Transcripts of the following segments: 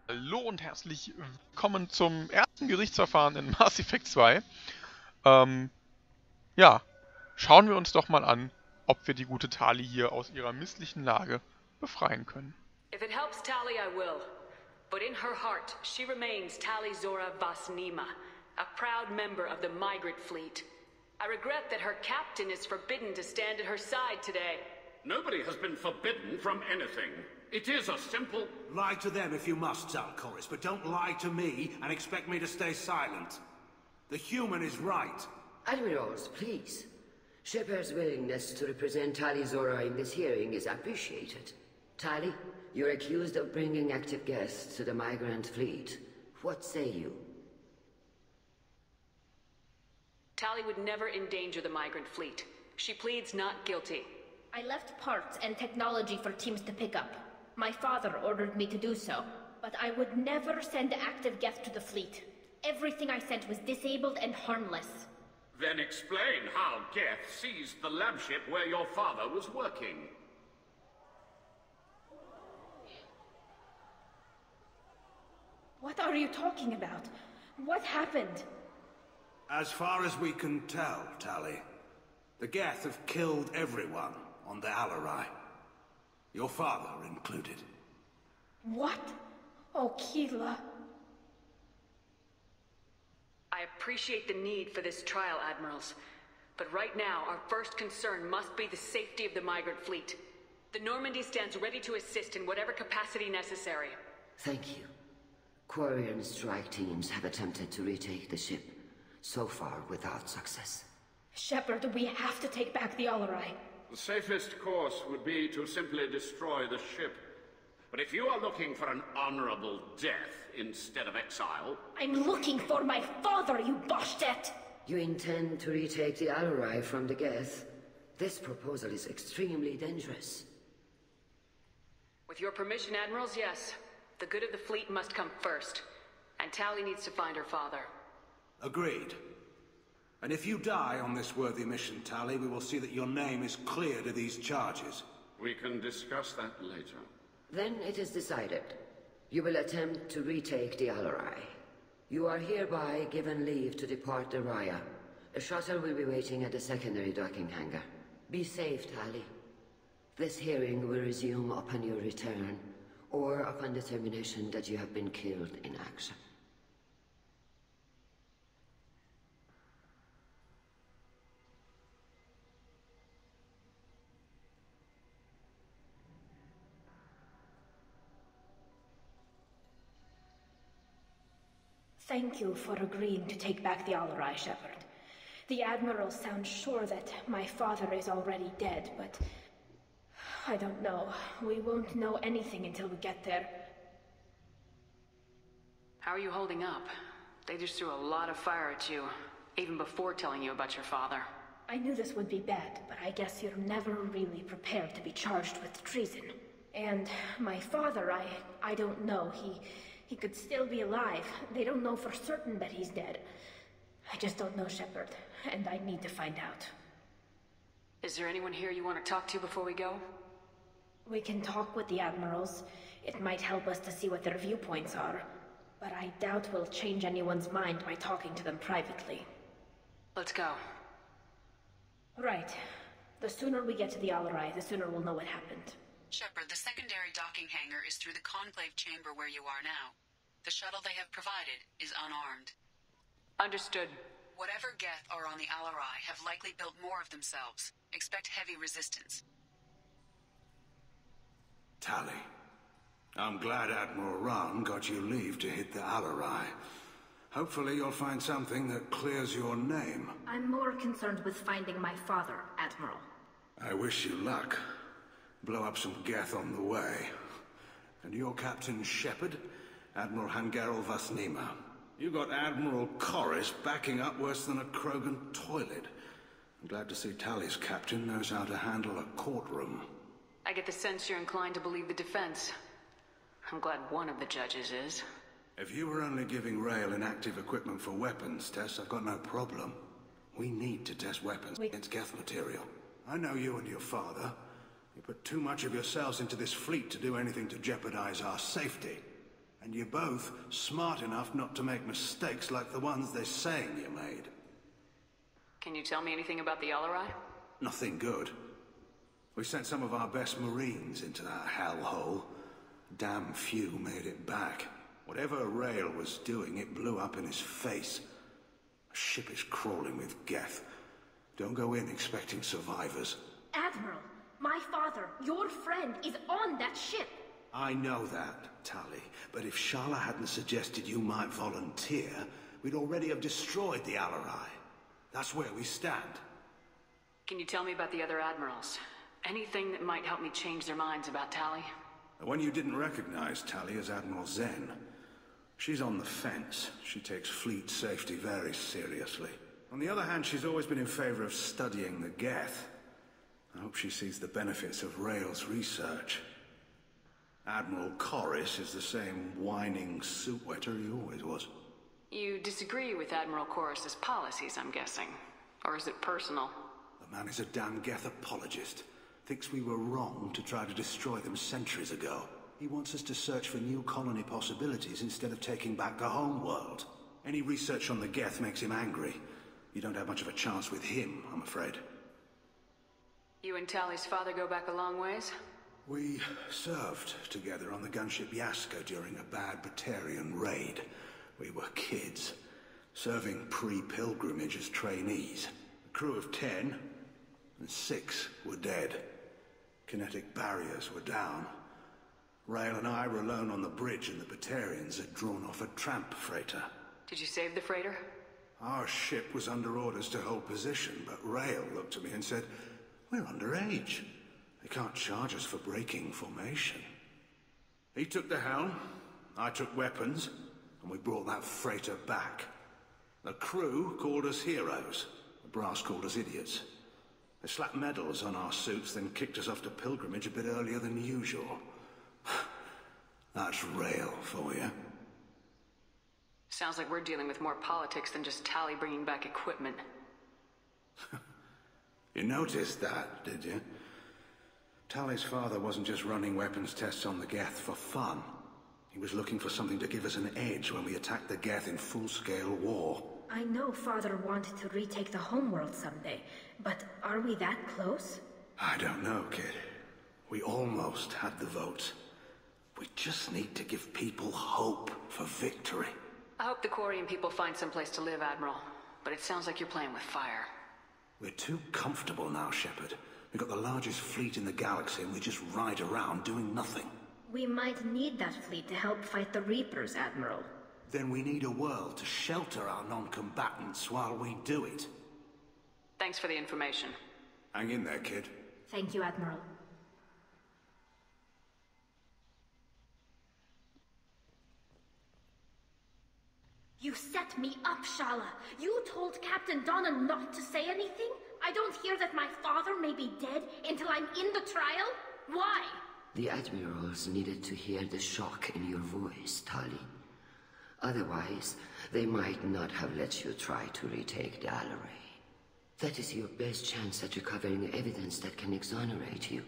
Hallo und herzlich willkommen zum ersten Gerichtsverfahren in Mass Effect 2. Ja, schauen wir uns doch mal an, ob wir die gute Tali hier aus ihrer misslichen Lage befreien können. If it helps Tali, I will. But in her heart, she remains Tali Zora Vasnima, a proud member of the migrant fleet. I regret that her captain is forbidden to stand at her side today. Nobody has been forbidden from anything. It is a simple... Lie to them if you must, Zalcoris, but don't lie to me and expect me to stay silent. The human is right. Admirals, please. Shepard's willingness to represent Tali Zora in this hearing is appreciated. Tali, you're accused of bringing active guests to the migrant fleet. What say you? Tali would never endanger the migrant fleet. She pleads not guilty. I left parts and technology for teams to pick up. My father ordered me to do so, but I would never send active guests to the fleet. Everything I sent was disabled and harmless. Then explain how Geth seized the lab ship where your father was working. What are you talking about? What happened? As far as we can tell, Tali, the Geth have killed everyone on the Alarai. Your father included. What? Oh, Keela. I appreciate the need for this trial, Admirals. But right now, our first concern must be the safety of the migrant fleet. The Normandy stands ready to assist in whatever capacity necessary. Thank you. Quarry and strike teams have attempted to retake the ship, so far without success. Shepard, we have to take back the Alarai. The safest course would be to simply destroy the ship. But if you are looking for an honorable death instead of exile... I'm looking for my father, you Boshtet! You intend to retake the Alarai from the Geth? This proposal is extremely dangerous. With your permission, Admirals, yes. The good of the fleet must come first. And Tali needs to find her father. Agreed. And if you die on this worthy mission, Tali, we will see that your name is cleared of these charges. We can discuss that later. Then it is decided. You will attempt to retake the Alarai. You are hereby given leave to depart the Reihe. A shuttle will be waiting at the secondary docking hangar. Be safe, Tali. This hearing will resume upon your return, or upon determination that you have been killed in action. Thank you for agreeing to take back the Alarai, Shepard. The Admiral sounds sure that my father is already dead, but... I don't know. We won't know anything until we get there. How are you holding up? They just threw a lot of fire at you, even before telling you about your father. I knew this would be bad, but I guess you're never really prepared to be charged with treason. And my father, I don't know. He could still be alive. They don't know for certain that he's dead. I just don't know, Shepard, and I need to find out. Is there anyone here you want to talk to before we go? We can talk with the Admirals. It might help us to see what their viewpoints are. But I doubt we'll change anyone's mind by talking to them privately. Let's go. Right. The sooner we get to the Alarai, the sooner we'll know what happened. Shepard, the secondary docking hangar is through the conclave chamber where you are now. The shuttle they have provided is unarmed. Understood. Whatever Geth are on the Alarai have likely built more of themselves. Expect heavy resistance. Tali, I'm glad Admiral Rahn got you leave to hit the Alarai. Hopefully you'll find something that clears your name. I'm more concerned with finding my father, Admiral. I wish you luck. Blow up some Geth on the way. And your Captain Shepard, Admiral Hangarel Vasnima. You got Admiral Corris backing up worse than a Krogan toilet. I'm glad to see Tali's captain knows how to handle a courtroom. I get the sense you're inclined to believe the defense. I'm glad one of the judges is. If you were only giving Rail inactive equipment for weapons tests, I've got no problem. We need to test weapons against Geth material. I know you and your father. You put too much of yourselves into this fleet to do anything to jeopardize our safety. And you're both smart enough not to make mistakes like the ones they're saying you made. Can you tell me anything about the Alarai? Nothing good. We sent some of our best Marines into that hellhole. Damn few made it back. Whatever Rail was doing, it blew up in his face. A ship is crawling with Geth. Don't go in expecting survivors. Admiral, my father, your friend, is on that ship. I know that, Tali, but if Shala hadn't suggested you might volunteer, we'd already have destroyed the Alarai. That's where we stand. Can you tell me about the other admirals? Anything that might help me change their minds about Tali? The one you didn't recognize, Tali, is Admiral Zen. She's on the fence. She takes fleet safety very seriously. On the other hand, she's always been in favor of studying the Geth. I hope she sees the benefits of Rail's research. Admiral Corris is the same whining soup wetter he always was. You disagree with Admiral Corris's policies, I'm guessing. Or is it personal? The man is a damn Geth apologist. Thinks we were wrong to try to destroy them centuries ago. He wants us to search for new colony possibilities instead of taking back the home world. Any research on the Geth makes him angry. You don't have much of a chance with him, I'm afraid. You and Tali's father go back a long ways? We served together on the gunship Yaska during a bad Batarian raid. We were kids, serving pre-pilgrimage as trainees. A crew of 10, and 6 were dead. Kinetic barriers were down. Rail and I were alone on the bridge, and the Batarians had drawn off a tramp freighter. Did you save the freighter? Our ship was under orders to hold position, but Rail looked at me and said, "We're underage. They can't charge us for breaking formation." He took the helm, I took weapons, and we brought that freighter back. The crew called us heroes. The brass called us idiots. They slapped medals on our suits, then kicked us off to pilgrimage a bit earlier than usual. That's Rail for you. Sounds like we're dealing with more politics than just Tali bringing back equipment. You noticed that, did you? Tali's father wasn't just running weapons tests on the Geth for fun. He was looking for something to give us an edge when we attacked the Geth in full-scale war. I know Father wanted to retake the homeworld someday, but are we that close? I don't know, kid. We almost had the votes. We just need to give people hope for victory. I hope the Quarian people find someplace to live, Admiral. But it sounds like you're playing with fire. We're too comfortable now, Shepard. We've got the largest fleet in the galaxy and we just ride around doing nothing. We might need that fleet to help fight the Reapers, Admiral. Then we need a world to shelter our non-combatants while we do it. Thanks for the information. Hang in there, kid. Thank you, Admiral. You set me up, Shala. You told Captain Donna not to say anything? I don't hear that my father may be dead until I'm in the trial? Why? The admirals needed to hear the shock in your voice, Tali. Otherwise, they might not have let you try to retake the Alarai. That is your best chance at recovering evidence that can exonerate you.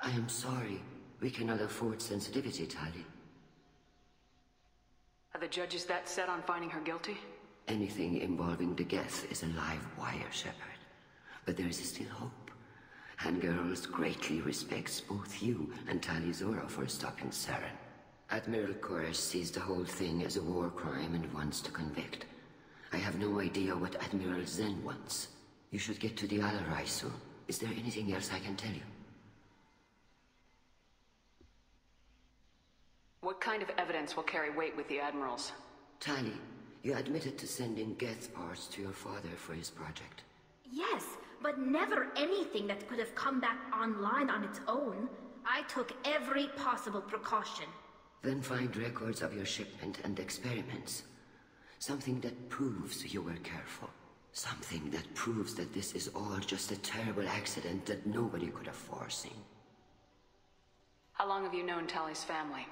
I am sorry. We cannot afford sensitivity, Tali. Are the judges that set on finding her guilty? Anything involving the Geth is a live wire, Shepard. But there is still hope. Hangirls greatly respects both you and Tali Zora for stopping Saren. Admiral Corris sees the whole thing as a war crime and wants to convict. I have no idea what Admiral Zen wants. You should get to the Alarai soon. Is there anything else I can tell you? What kind of evidence will carry weight with the admirals? Tali, you admitted to sending Geth parts to your father for his project. Yes, but never anything that could have come back online on its own. I took every possible precaution. Then find records of your shipment and experiments. Something that proves you were careful. Something that proves that this is all just a terrible accident that nobody could have foreseen. How long have you known Tali's family?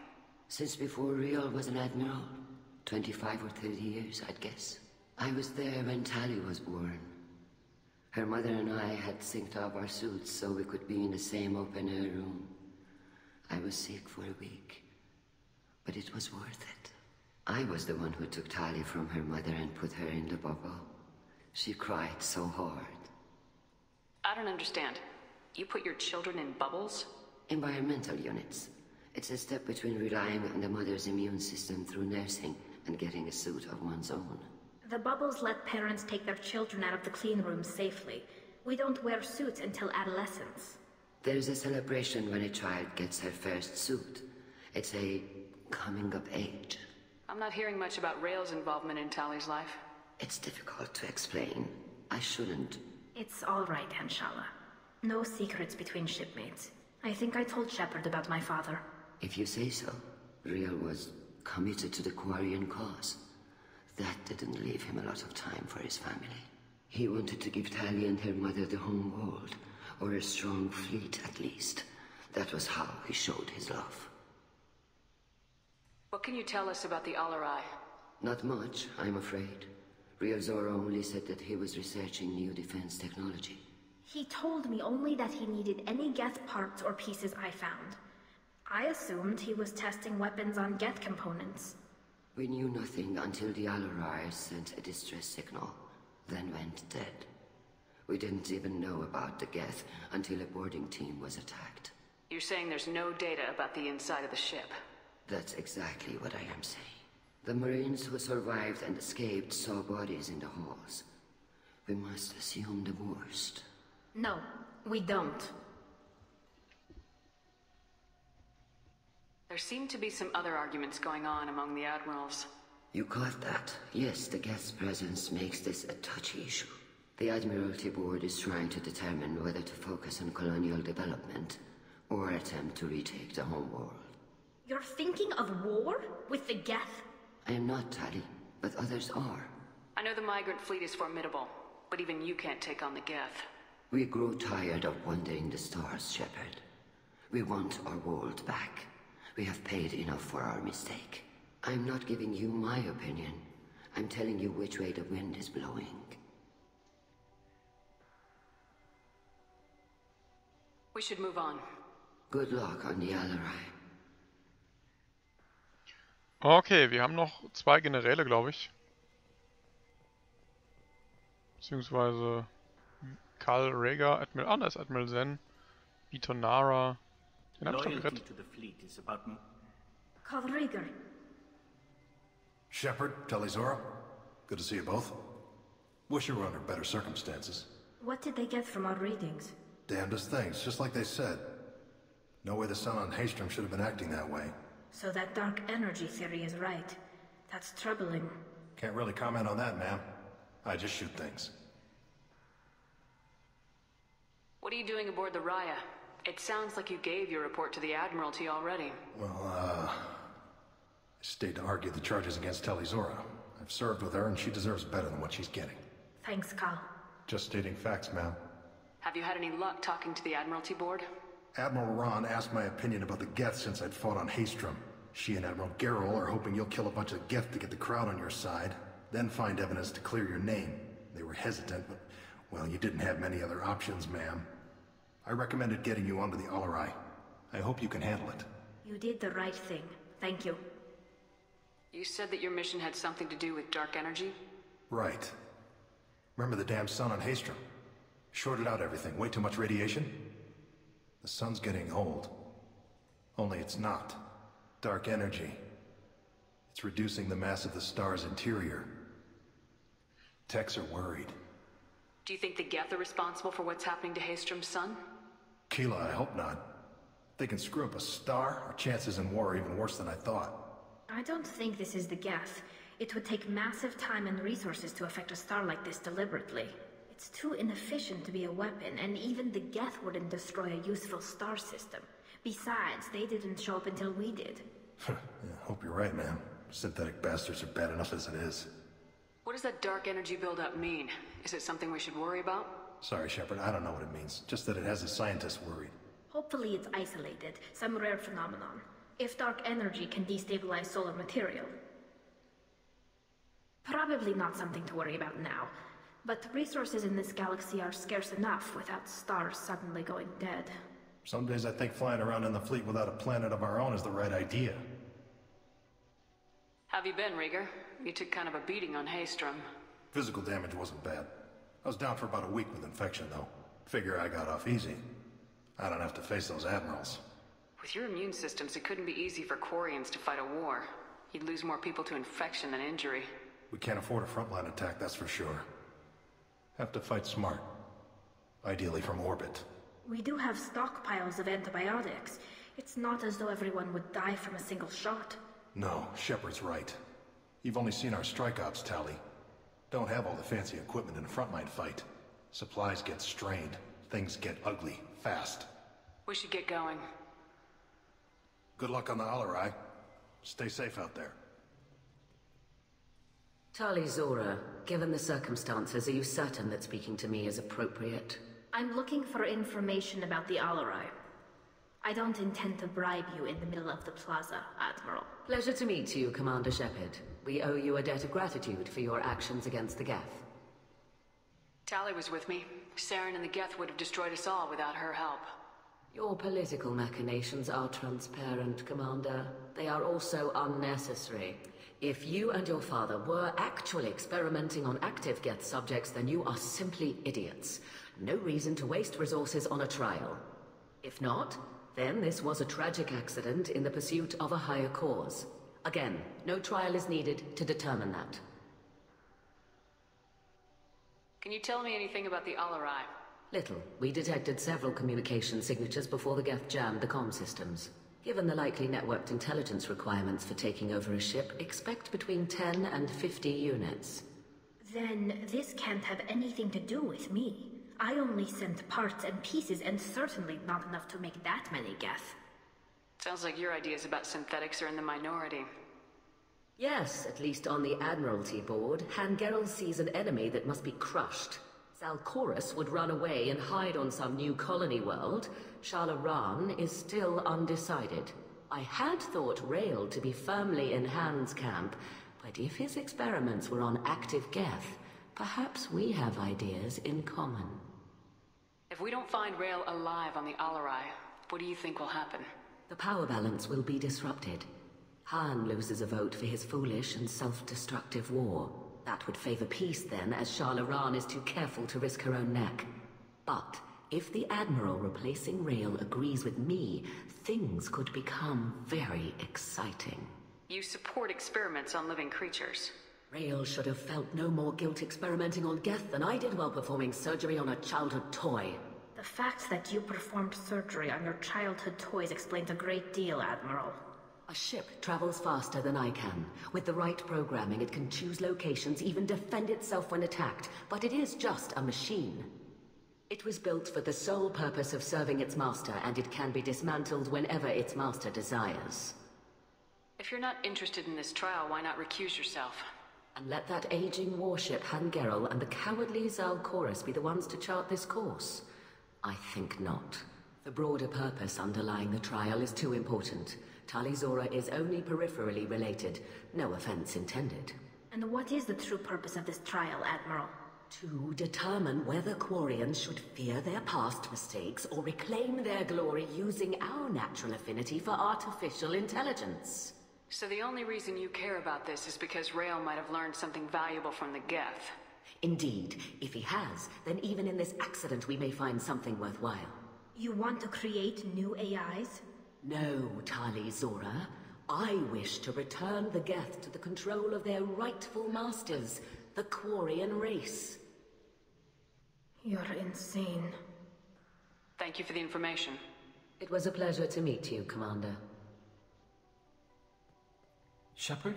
Since before Real was an admiral. 25 or 30 years, I'd guess. I was there when Tali was born. Her mother and I had synced up our suits so we could be in the same open-air room. I was sick for a week. But it was worth it. I was the one who took Tali from her mother and put her in the bubble. She cried so hard. I don't understand. You put your children in bubbles? Environmental units. It's a step between relying on the mother's immune system through nursing and getting a suit of one's own. The bubbles let parents take their children out of the clean rooms safely. We don't wear suits until adolescence. There's a celebration when a child gets her first suit. It's a coming of age. I'm not hearing much about Rael's involvement in Tali's life. It's difficult to explain. I shouldn't. It's all right, Anshala. No secrets between shipmates. I think I told Shepard about my father. If you say so. Rael was committed to the Quarian cause. That didn't leave him a lot of time for his family. He wanted to give Tali and her mother the home world, or a strong fleet at least. That was how he showed his love. What can you tell us about the Alarai? Not much, I'm afraid. Real Zora only said that he was researching new defense technology. He told me only that he needed any Geth parts or pieces I found. I assumed he was testing weapons on Geth components. We knew nothing until the Alarai sent a distress signal, then went dead. We didn't even know about the Geth until a boarding team was attacked. You're saying there's no data about the inside of the ship? That's exactly what I am saying. The Marines who survived and escaped saw bodies in the halls. We must assume the worst. No, we don't. There seem to be some other arguments going on among the admirals. You caught that? Yes, the Geth's presence makes this a touchy issue. The Admiralty Board is trying to determine whether to focus on colonial development or attempt to retake the home world. You're thinking of war? With the Geth? I am not, Tali, but others are. I know the migrant fleet is formidable, but even you can't take on the Geth. We grow tired of wandering the stars, Shepard. We want our world back. We have paid enough for our mistake. I'm not giving you my opinion. I'm telling you which way the wind is blowing. We should move on. Good luck on the Alarai. Okay, wir haben noch 2 Generäle, glaube ich. Beziehungsweise Karl Rhaegar, Admiral Anders, Admiral Zen, Itonara. Den hab ich doch gerettet. To the fleet is about Karl Rhaegar. Shepard, Telizora, good to see you both. Wish you were under better circumstances. What did they get from our readings? Damnedest things, just like they said. No way the sun on Haystrom should have been acting that way. So that dark energy theory is right. That's troubling. Can't really comment on that, ma'am. I just shoot things. What are you doing aboard the Reihe? It sounds like you gave your report to the Admiralty already. Well, I stayed to argue the charges against Telizora. I've served with her, and she deserves better than what she's getting. Thanks, Karl. Just stating facts, ma'am. Have you had any luck talking to the Admiralty Board? Admiral Ron asked my opinion about the Geth since I'd fought on Haystrom. She and Admiral Gerrel are hoping you'll kill a bunch of Geth to get the crowd on your side, then find evidence to clear your name. They were hesitant, but, well, you didn't have many other options, ma'am. I recommended getting you onto the Alarai. I hope you can handle it. You did the right thing. Thank you. You said that your mission had something to do with dark energy? Right. Remember the damn sun on Haystrom? Shorted out everything. Way too much radiation? The sun's getting old. Only it's not. Dark energy. It's reducing the mass of the star's interior. Techs are worried. Do you think the Geth are responsible for what's happening to Haystrom's sun? Keela, I hope not. If they can screw up a star, our chances in war are even worse than I thought. I don't think this is the Geth. It would take massive time and resources to affect a star like this deliberately. It's too inefficient to be a weapon, and even the Geth wouldn't destroy a useful star system. Besides, they didn't show up until we did. Yeah, hope you're right, man. Synthetic bastards are bad enough as it is. What does that dark energy buildup mean? Is it something we should worry about? Sorry, Shepard, I don't know what it means. Just that it has the scientists worried. Hopefully it's isolated, some rare phenomenon. If dark energy can destabilize solar material. Probably not something to worry about now. But resources in this galaxy are scarce enough without stars suddenly going dead. Some days I think flying around in the fleet without a planet of our own is the right idea. Have you been, Rieger? You took kind of a beating on Haystrom. Physical damage wasn't bad. I was down for about a week with infection, though. Figure I got off easy. I don't have to face those admirals. With your immune systems, it couldn't be easy for Quarians to fight a war. You'd lose more people to infection than injury. We can't afford a frontline attack, that's for sure. Have to fight smart. Ideally from orbit. We do have stockpiles of antibiotics. It's not as though everyone would die from a single shot. No, Shepard's right. You've only seen our strike ops tally. Don't have all the fancy equipment in a frontline fight. Supplies get strained. Things get ugly, fast. We should get going. Good luck on the Alarai. Stay safe out there. Tali Zora, given the circumstances, are you certain that speaking to me is appropriate? I'm looking for information about the Alarai. I don't intend to bribe you in the middle of the plaza, Admiral. Pleasure to meet you, Commander Shepard. We owe you a debt of gratitude for your actions against the Geth. Tali was with me. Saren and the Geth would have destroyed us all without her help. Your political machinations are transparent, Commander. They are also unnecessary. If you and your father were actually experimenting on active Geth subjects, then you are simply idiots. No reason to waste resources on a trial. If not, then this was a tragic accident in the pursuit of a higher cause. Again, no trial is needed to determine that. Can you tell me anything about the Alarai? Little. We detected several communication signatures before the Geth jammed the comm systems. Given the likely networked intelligence requirements for taking over a ship, expect between 10 and 50 units. Then this can't have anything to do with me. I only sent parts and pieces, and certainly not enough to make that many Geth. Sounds like your ideas about synthetics are in the minority. Yes, at least on the Admiralty board, Hangerel sees an enemy that must be crushed. Zalcorus would run away and hide on some new colony world. Shalaran is still undecided. I had thought Rael to be firmly in Han's camp, but if his experiments were on active Geth, perhaps we have ideas in common. If we don't find Rael alive on the Alarai, what do you think will happen? The power balance will be disrupted. Han loses a vote for his foolish and self-destructive war. That would favor peace then, as Shalaran is too careful to risk her own neck. But if the Admiral replacing Rael agrees with me, things could become very exciting. You support experiments on living creatures. Rael should have felt no more guilt experimenting on Geth than I did while performing surgery on a childhood toy. The fact that you performed surgery on your childhood toys explains a great deal, Admiral. A ship travels faster than I can. With the right programming, it can choose locations, even defend itself when attacked. But it is just a machine. It was built for the sole purpose of serving its master, and it can be dismantled whenever its master desires. If you're not interested in this trial, why not recuse yourself? And let that aging warship Hangerel and the cowardly Zalcorus be the ones to chart this course? I think not. The broader purpose underlying the trial is too important. Tali Zora is only peripherally related. No offense intended. And what is the true purpose of this trial, Admiral? To determine whether Quarians should fear their past mistakes or reclaim their glory using our natural affinity for artificial intelligence. So the only reason you care about this is because Rael might have learned something valuable from the Geth. Indeed. If he has, then even in this accident we may find something worthwhile. You want to create new AIs? No, Tali Zora. I wish to return the Geth to the control of their rightful masters, the Quarian race. You're insane. Thank you for the information. It was a pleasure to meet you, Commander. Shepard?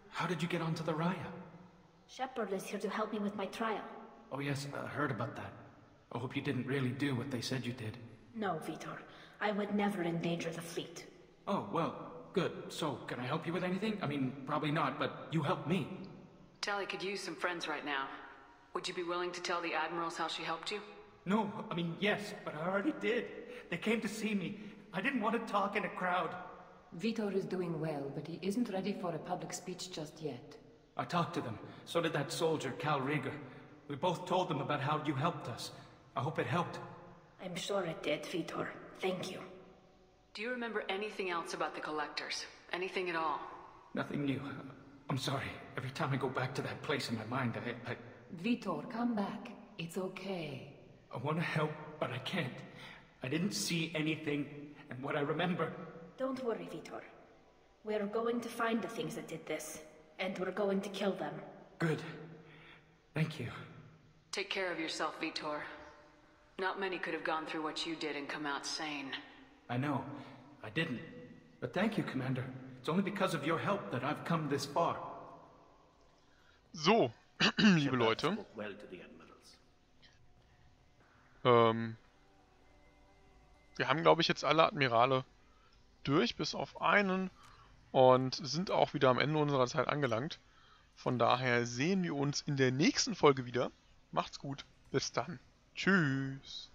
How did you get onto the Reihe? Shepard is here to help me with my trial. Oh yes, I heard about that. I hope you didn't really do what they said you did. No, Vitor. I would never endanger the fleet. Oh, well, good. So, can I help you with anything? I mean, probably not, but you helped me. Tali could use some friends right now. Would you be willing to tell the Admirals how she helped you? No, I mean, yes, but I already did. They came to see me. I didn't want to talk in a crowd. Vitor is doing well, but he isn't ready for a public speech just yet. I talked to them. So did that soldier, Cal Rieger. We both told them about how you helped us. I hope it helped. I'm sure it did, Vitor. Thank you. Do you remember anything else about the Collectors? Anything at all? Nothing new. I'm sorry. Every time I go back to that place in my mind, I Vitor, come back. It's okay. want to help, but I can't. I didn't see anything, and what I remember... Don't worry, Vitor. We're going to find the things that did this, and we're going to kill them. Good. Thank you. Take care of yourself, Vitor. Not many could have gone through what you did and come out sane. I know. I didn't. But thank you, Commander. It's only because of your help that I've come this far. So, liebe Leute. Wir haben, glaube ich, jetzt alle Admirale durch, bis auf einen. Und sind auch wieder am Ende unserer Zeit angelangt. Von daher sehen wir uns in der nächsten Folge wieder. Macht's gut. Bis dann. Tschüss.